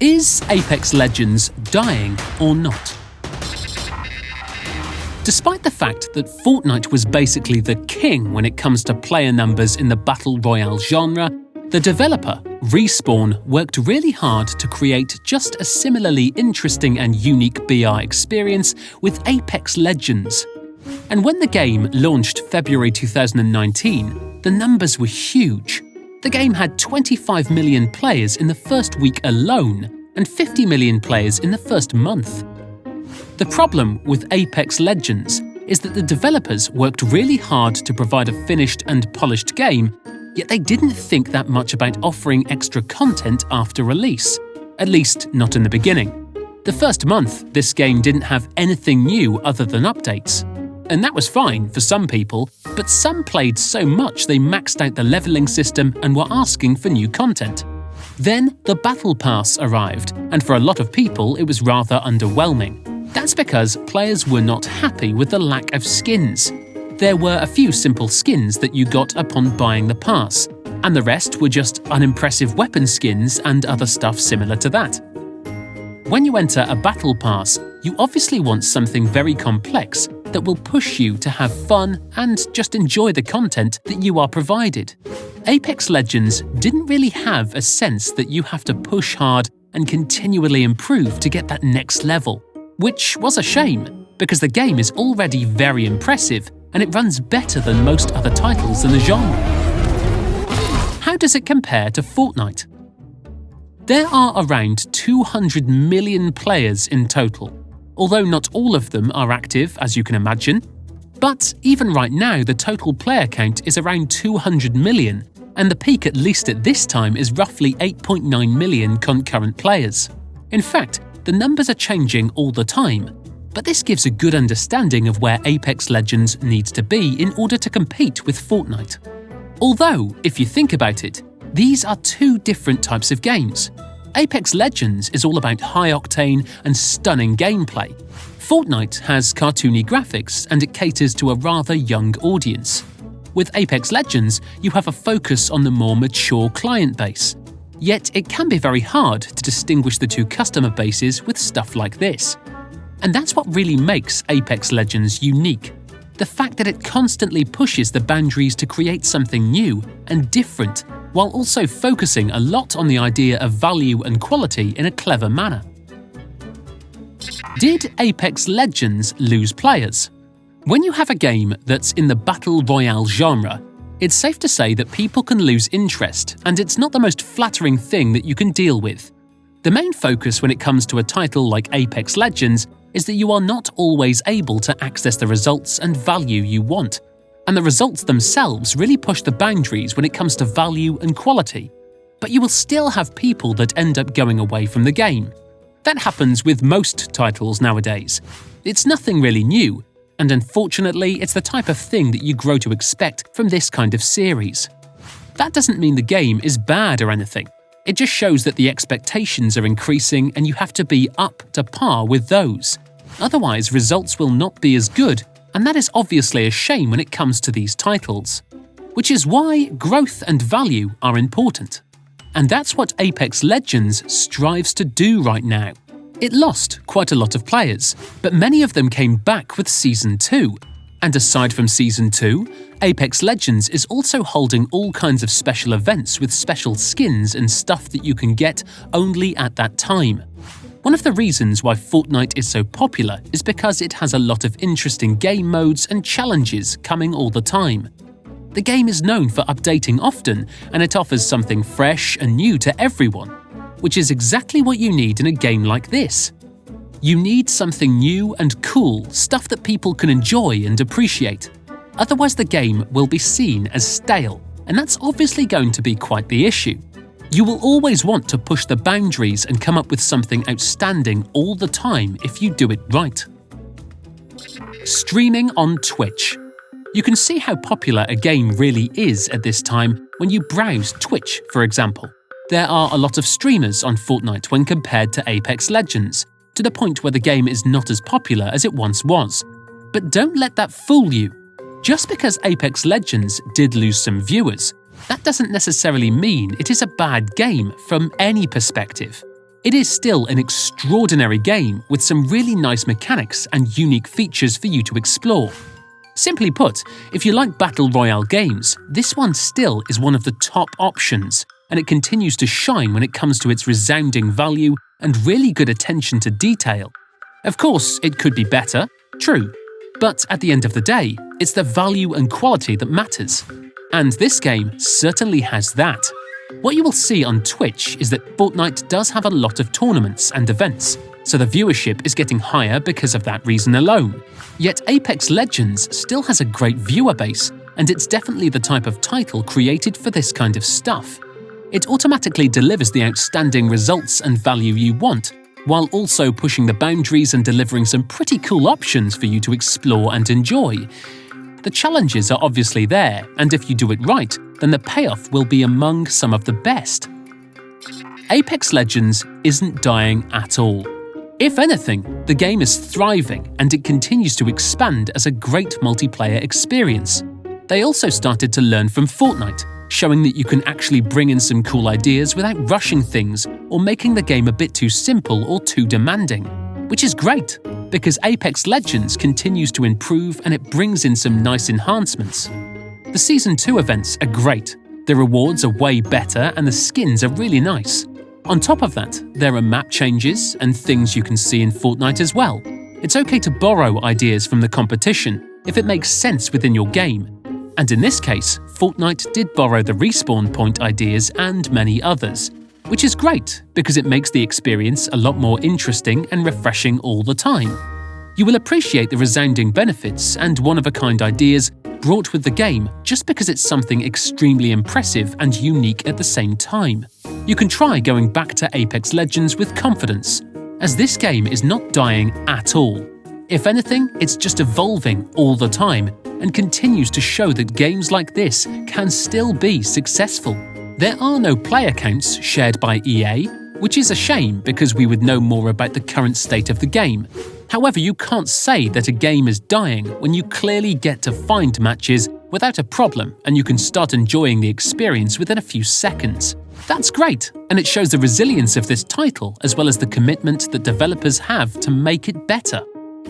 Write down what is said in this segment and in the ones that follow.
Is Apex Legends dying or not? Despite the fact that Fortnite was basically the king when it comes to player numbers in the Battle Royale genre, the developer, Respawn, worked really hard to create just a similarly interesting and unique BR experience with Apex Legends. And when the game launched February 2019, the numbers were huge. The game had 25 million players in the first week alone, and 50 million players in the first month. The problem with Apex Legends is that the developers worked really hard to provide a finished and polished game, yet they didn't think that much about offering extra content after release, at least not in the beginning. The first month, this game didn't have anything new other than updates. And that was fine for some people, but some played so much they maxed out the leveling system and were asking for new content. Then the Battle Pass arrived, and for a lot of people it was rather underwhelming. That's because players were not happy with the lack of skins. There were a few simple skins that you got upon buying the pass, and the rest were just unimpressive weapon skins and other stuff similar to that. When you enter a Battle Pass, you obviously want something very complex that will push you to have fun and just enjoy the content that you are provided. Apex Legends didn't really have a sense that you have to push hard and continually improve to get that next level, which was a shame, because the game is already very impressive and it runs better than most other titles in the genre. How does it compare to Fortnite? There are around 200 million players in total, although not all of them are active, as you can imagine. But even right now, the total player count is around 200 million, and the peak at least at this time is roughly 8.9 million concurrent players. In fact, the numbers are changing all the time, but this gives a good understanding of where Apex Legends needs to be in order to compete with Fortnite. Although, if you think about it, these are two different types of games. Apex Legends is all about high-octane and stunning gameplay. Fortnite has cartoony graphics and it caters to a rather young audience. With Apex Legends, you have a focus on the more mature client base. Yet it can be very hard to distinguish the two customer bases with stuff like this. And that's what really makes Apex Legends unique. The fact that it constantly pushes the boundaries to create something new and different, while also focusing a lot on the idea of value and quality in a clever manner. Did Apex Legends lose players? When you have a game that's in the Battle Royale genre, it's safe to say that people can lose interest, and it's not the most flattering thing that you can deal with. The main focus when it comes to a title like Apex Legends is that you are not always able to access the results and value you want. And the results themselves really push the boundaries when it comes to value and quality. But you will still have people that end up going away from the game. That happens with most titles nowadays. It's nothing really new, and unfortunately it's the type of thing that you grow to expect from this kind of series. That doesn't mean the game is bad or anything. It just shows that the expectations are increasing and you have to be up to par with those. Otherwise, results will not be as good, and that is obviously a shame when it comes to these titles. Which is why growth and value are important. And that's what Apex Legends strives to do right now. It lost quite a lot of players, but many of them came back with Season 2. And aside from Season 2, Apex Legends is also holding all kinds of special events with special skins and stuff that you can get only at that time. One of the reasons why Fortnite is so popular is because it has a lot of interesting game modes and challenges coming all the time. The game is known for updating often, and it offers something fresh and new to everyone, which is exactly what you need in a game like this. You need something new and cool, stuff that people can enjoy and appreciate. Otherwise the game will be seen as stale, and that's obviously going to be quite the issue. You will always want to push the boundaries and come up with something outstanding all the time if you do it right. Streaming on Twitch. You can see how popular a game really is at this time when you browse Twitch, for example. There are a lot of streamers on Fortnite when compared to Apex Legends, to the point where the game is not as popular as it once was. But don't let that fool you. Just because Apex Legends did lose some viewers, that doesn't necessarily mean it is a bad game from any perspective. It is still an extraordinary game with some really nice mechanics and unique features for you to explore. Simply put, if you like Battle Royale games, this one still is one of the top options, and it continues to shine when it comes to its resounding value and really good attention to detail. Of course, it could be better, true, but at the end of the day, it's the value and quality that matters. And this game certainly has that. What you will see on Twitch is that Fortnite does have a lot of tournaments and events, so the viewership is getting higher because of that reason alone. Yet Apex Legends still has a great viewer base, and it's definitely the type of title created for this kind of stuff. It automatically delivers the outstanding results and value you want, while also pushing the boundaries and delivering some pretty cool options for you to explore and enjoy. The challenges are obviously there, and if you do it right, then the payoff will be among some of the best. Apex Legends isn't dying at all. If anything, the game is thriving and it continues to expand as a great multiplayer experience. They also started to learn from Fortnite, showing that you can actually bring in some cool ideas without rushing things or making the game a bit too simple or too demanding. Which is great, because Apex Legends continues to improve and it brings in some nice enhancements. The Season 2 events are great, the rewards are way better and the skins are really nice. On top of that, there are map changes and things you can see in Fortnite as well. It's okay to borrow ideas from the competition if it makes sense within your game. And in this case, Fortnite did borrow the respawn point ideas and many others, which is great because it makes the experience a lot more interesting and refreshing all the time. You will appreciate the resounding benefits and one-of-a-kind ideas brought with the game just because it's something extremely impressive and unique at the same time. You can try going back to Apex Legends with confidence, as this game is not dying at all. If anything, it's just evolving all the time and continues to show that games like this can still be successful. There are no player counts shared by EA, which is a shame because we would know more about the current state of the game. However, you can't say that a game is dying when you clearly get to find matches without a problem and you can start enjoying the experience within a few seconds. That's great, and it shows the resilience of this title as well as the commitment that developers have to make it better.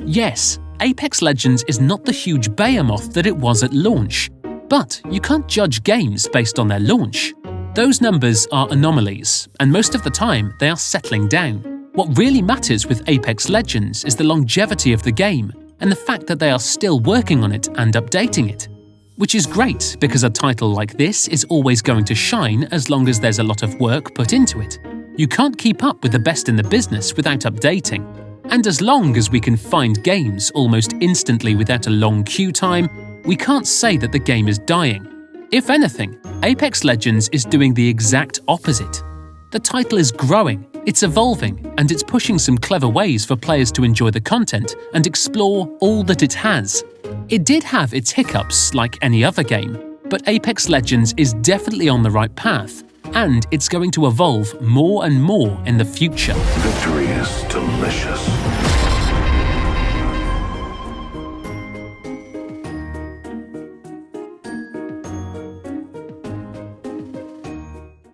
Yes, Apex Legends is not the huge behemoth that it was at launch, but you can't judge games based on their launch. Those numbers are anomalies, and most of the time they are settling down. What really matters with Apex Legends is the longevity of the game and the fact that they are still working on it and updating it. Which is great because a title like this is always going to shine as long as there's a lot of work put into it. You can't keep up with the best in the business without updating. And as long as we can find games almost instantly without a long queue time, we can't say that the game is dying. If anything, Apex Legends is doing the exact opposite. The title is growing, it's evolving, and it's pushing some clever ways for players to enjoy the content and explore all that it has. It did have its hiccups like any other game, but Apex Legends is definitely on the right path, and it's going to evolve more and more in the future. Victory is delicious.